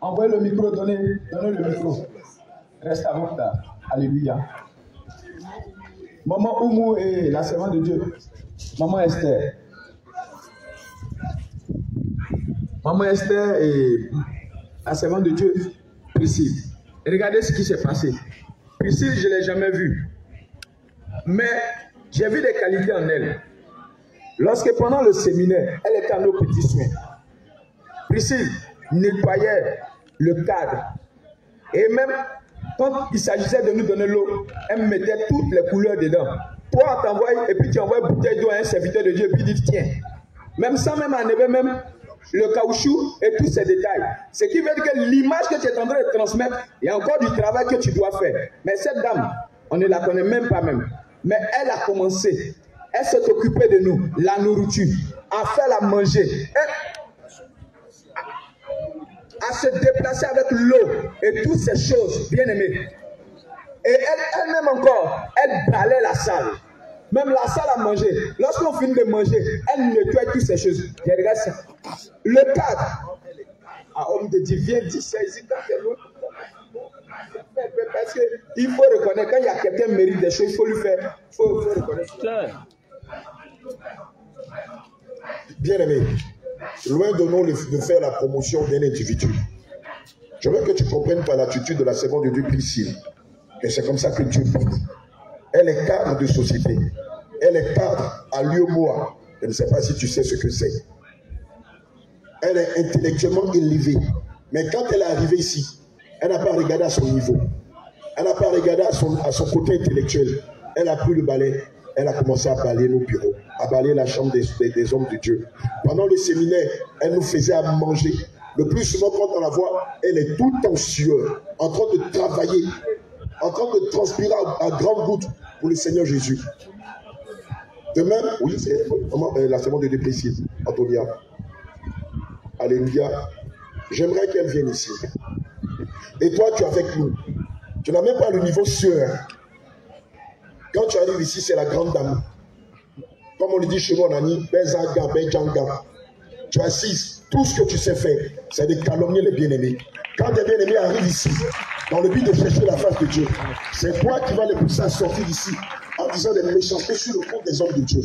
Envoyez le micro, donnez le micro. Reste avec ta. Alléluia. Maman Oumou est la servante de Dieu. Maman Esther. Maman Esther est la servante de Dieu, Priscille. Et regardez ce qui s'est passé. Priscille, je ne l'ai jamais vue. Mais j'ai vu des qualités en elle. Lorsque pendant le séminaire, elle était à nos petits soins. Priscille nettoyait le cadre. Et même quand il s'agissait de nous donner l'eau, elle mettait toutes les couleurs dedans. Toi, on t'envoie et puis tu envoies une bouteille d'eau à un serviteur de Dieu et puis il dit tiens. Même sans même enlever même le caoutchouc et tous ces détails. Ce qui veut dire que l'image que tu es en train de transmettre, il y a encore du travail que tu dois faire. Mais cette dame, on ne la connaît même pas même. Mais elle a commencé. Elle s'est occupée de nous, la nourriture, à faire la manger, à se déplacer avec l'eau et toutes ces choses, bien aimées. Et elle-même encore, elle balait la salle. Même la salle à manger. Lorsqu'on finit de manger, elle nettoie toutes ces choses. Et regarde ça. Le cadre. Ah, homme de Dieu, viens dire ça ici. Parce qu'il faut reconnaître, quand il y a quelqu'un qui mérite des choses, il faut lui faire. Il faut reconnaître. Bien aimé, loin de nous de faire la promotion d'un individu. Je veux que tu comprennes par l'attitude de la servante de Dieu Priscille. Et c'est comme ça que Dieu bénit. Elle est cadre de société. Elle est cadre à l'UEMOA. Je ne sais pas si tu sais ce que c'est. Elle est intellectuellement élevée. Mais quand elle est arrivée ici, elle n'a pas regardé à son niveau. Elle n'a pas regardé à son côté intellectuel. Elle a pris le balai. Elle a commencé à balayer nos bureaux, à balayer la chambre des hommes de Dieu. Pendant le séminaire, elle nous faisait à manger. Le plus souvent, quand on la voit, elle est tout en sueur, en train de travailler, en train de transpirer à grandes gouttes pour le Seigneur Jésus. De même, oui, c'est la servante de Priscille, Antonia. Alléluia. J'aimerais qu'elle vienne ici. Et toi, tu es avec nous. Tu n'as même pas le niveau sueur. Quand tu arrives ici, c'est la grande dame. Comme on le dit chez nous, on a dit Bezaga, Bejanga. Tu es assise. Tout ce que tu sais faire, c'est de calomnier les bien-aimés. Quand des bien-aimés arrivent ici, dans le but de chercher la face de Dieu, c'est toi qui vas les pousser à sortir d'ici en disant des méchancetés sur le compte des hommes de Dieu.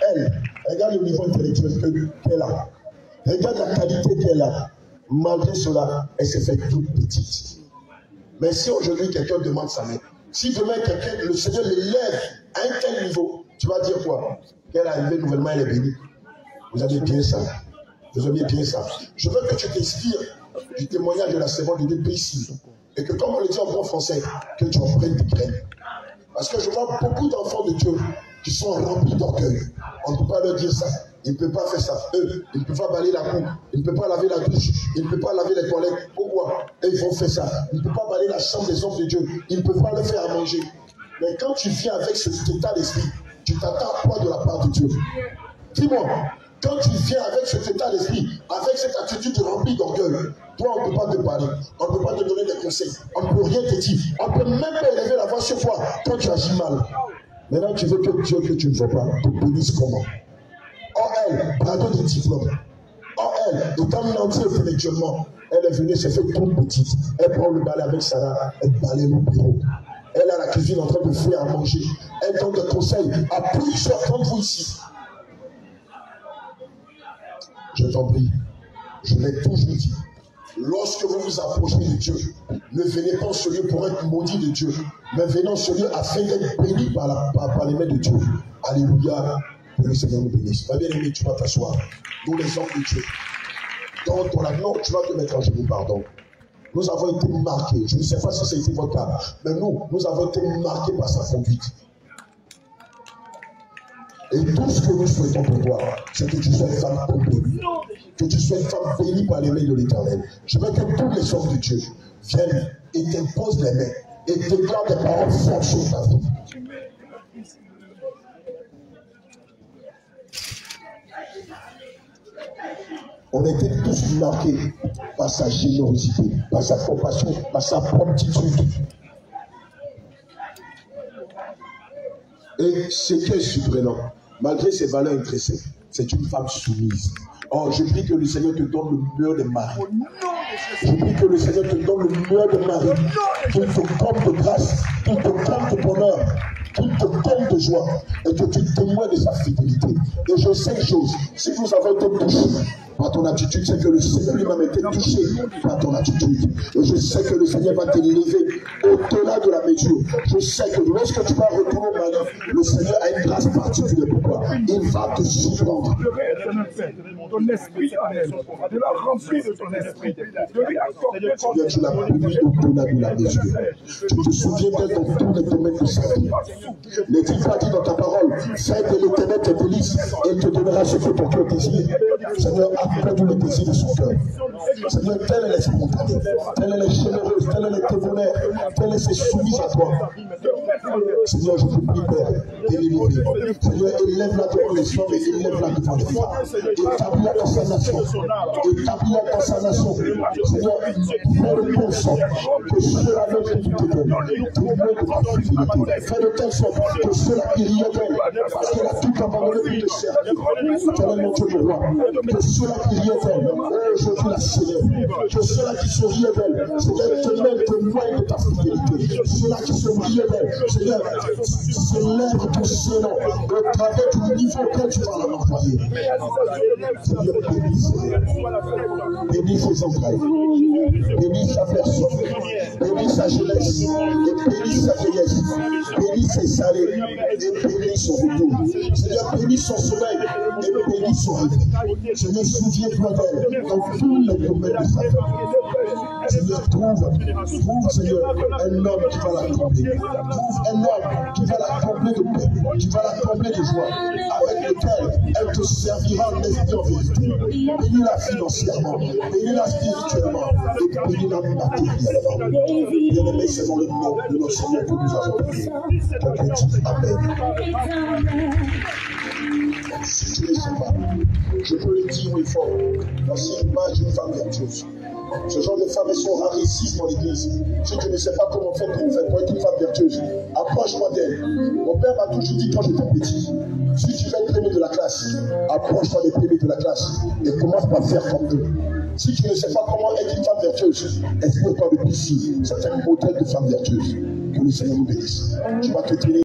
Elle, regarde le niveau intellectuel qu'elle a. Regarde la qualité qu'elle a. Malgré cela, elle s'est fait toute petite. Mais si aujourd'hui quelqu'un demande sa main, si demain le Seigneur l'élève à un tel niveau, tu vas dire quoi? Qu'elle est arrivée nouvellement, elle est bénie. Vous avez bien ça. Vous avez bien ça. Je veux que tu t'inspires du témoignage de la servante de Dieu Priscille. Et que, comme on le dit en bon français, que tu en prennes des graines. Parce que je vois beaucoup d'enfants de Dieu qui sont remplis d'orgueil. On ne peut pas leur dire ça. Ils ne peuvent pas faire ça. Eux, ils ne peuvent pas balayer la cour. Ils ne peuvent pas laver la douche. Ils ne peuvent pas laver les toilettes. Pourquoi? Et ils vont faire ça. Ils ne peuvent pas balayer la chambre des hommes de Dieu. Ils ne peuvent pas le faire à manger. Mais quand tu viens avec cet état d'esprit, tu t'attends à quoi de la part de Dieu? Dis-moi, quand tu viens avec cet état d'esprit, avec cette attitude remplie d'orgueil, toi, on ne peut pas te parler. On ne peut pas te donner des conseils. On ne peut rien te dire. On ne peut même pas élever la voix sur toi quand tu agis mal. Maintenant, tu veux que Dieu que tu ne vois pas te bénisse comment? Or, elle, bravo de diplôme. Or, elle, étant nantie intellectuellement, elle est venue, s'est fait toute petite. Elle prend le balai avec Sarah, elle balaye le bureau. Elle a la cuisine en train de faire à manger. Elle donne des conseils à plusieurs d'entre vous ici. Je t'en prie, je l'ai toujours dit. Lorsque vous vous approchez de Dieu, ne venez pas en ce lieu pour être maudit de Dieu, mais venez en ce lieu afin d'être béni par les mains de Dieu. Alléluia. Que le Seigneur nous bénisse. Ma bien-aimée, tu vas t'asseoir. Nous, les hommes de Dieu, dans ton non, tu vas te mettre en genoux, pardon. Nous avons été marqués. Je ne sais pas si c'était votre cas, mais nous avons été marqués par sa conduite. Et tout ce que nous souhaitons pour toi, c'est que tu sois une femme bénie. Que tu sois une femme bénie par les mains de l'Éternel. Je veux que tous les hommes de Dieu viennent et t'imposent les mains et déclarent des paroles fortes sur ta vie. On était tous marqués par sa générosité, par sa compassion, par sa promptitude. Et ce qui est surprenant, malgré ses valeurs intrinsèques, c'est une femme soumise. Oh, je prie que le Seigneur te donne le meilleur des maris. Je prie que le Seigneur te donne le meilleur des maris. Qu'il te comble de grâce, qu'il te comble de bonheur, qu'il te comble de joie et que tu témoignes de sa fidélité. Et je sais une chose, si vous avez été touché par ton attitude, c'est que le Seigneur lui-même a été touché par ton attitude. Et je sais que le Seigneur va t'élever au-delà de la mesure. Je sais que lorsque tu vas retourner au mari, le Seigneur a une grâce particulière pour toi. Il va te surprendre. Ton esprit en elle, de la remplir de ton esprit, de lui accorder Seigneur, tu l'as béni au-delà de la mesure. Tu te souviens d'elle dans tous les domaines de sa vie. N'est-il pas dit dans ta parole, fais de l'Éternel tes délices et il te donnera ce que ton cœur désire. Seigneur, accorde le désir de son cœur. Seigneur, telle elle est spontanée, telle elle est généreuse, telle elle est témoignaire, telle elle s'est soumise à toi. Seigneur, je te prie, Père, délivre-les. Seigneur, élève-la devant les hommes et élève-la devant les femmes. Établis-la dans sa nation. Établis-la dans sa nation. Seigneur, fais de telle sorte que ceux-là ne te doutent d'elle. Témoigne de ta fidélité. Fais de telle sorte que ceux-là qui rient d'elle, parce qu'elle a tout abandonné pour te servir. Éternel, mon Dieu, le roi. Que ceux-là qui rient d'elle, oh, aujourd'hui la célèbre. Que ceux-là qui se rient d'elle, Seigneur, témoigne de ta fidélité. Ceux-là qui se rient d'elle, Seigneur, célèbre ton Seigneur au travers du niveau auquel tu vas l'envoyer. Seigneur, bénis ses entrailles, bénis sa personne, bénis sa jeunesse, et bénis sa vieillesse, bénis ses allées, et bénis son retour. Seigneur, bénis son sommeil, et bénis son réveil. Seigneur, souviens-toi d'elle dans tous les domaines de sa vie. Seigneur, trouve, Seigneur, un homme qui va la combler. Trouve un homme qui va la combler de paix, qui va la combler de joie, avec lequel elle te servira en esprit en vérité. Bénis-la financièrement, bénis-la spirituellement, et bénis-la matériellement. Bien-aimé, c'est dans le nom de notre Seigneur que nous avons prié. Amen. Si tu ne sais pas, je peux le dire oui fort. Voici l'image d'une femme vertueuse. Ce genre de femmes, elles sont rarissimes dans l'église. Si tu ne sais pas comment faire pour être une femme vertueuse, approche-moi d'elle. Mon père m'a toujours dit quand j'étais petit, si tu veux être premier de la classe, approche-toi des premiers de la classe et commence par faire comme eux. Si tu ne sais pas comment être une femme vertueuse, inspire-toi de ici. C'est un modèle de femme vertueuse. Que le Seigneur nous bénisse. Tu vas te tenir.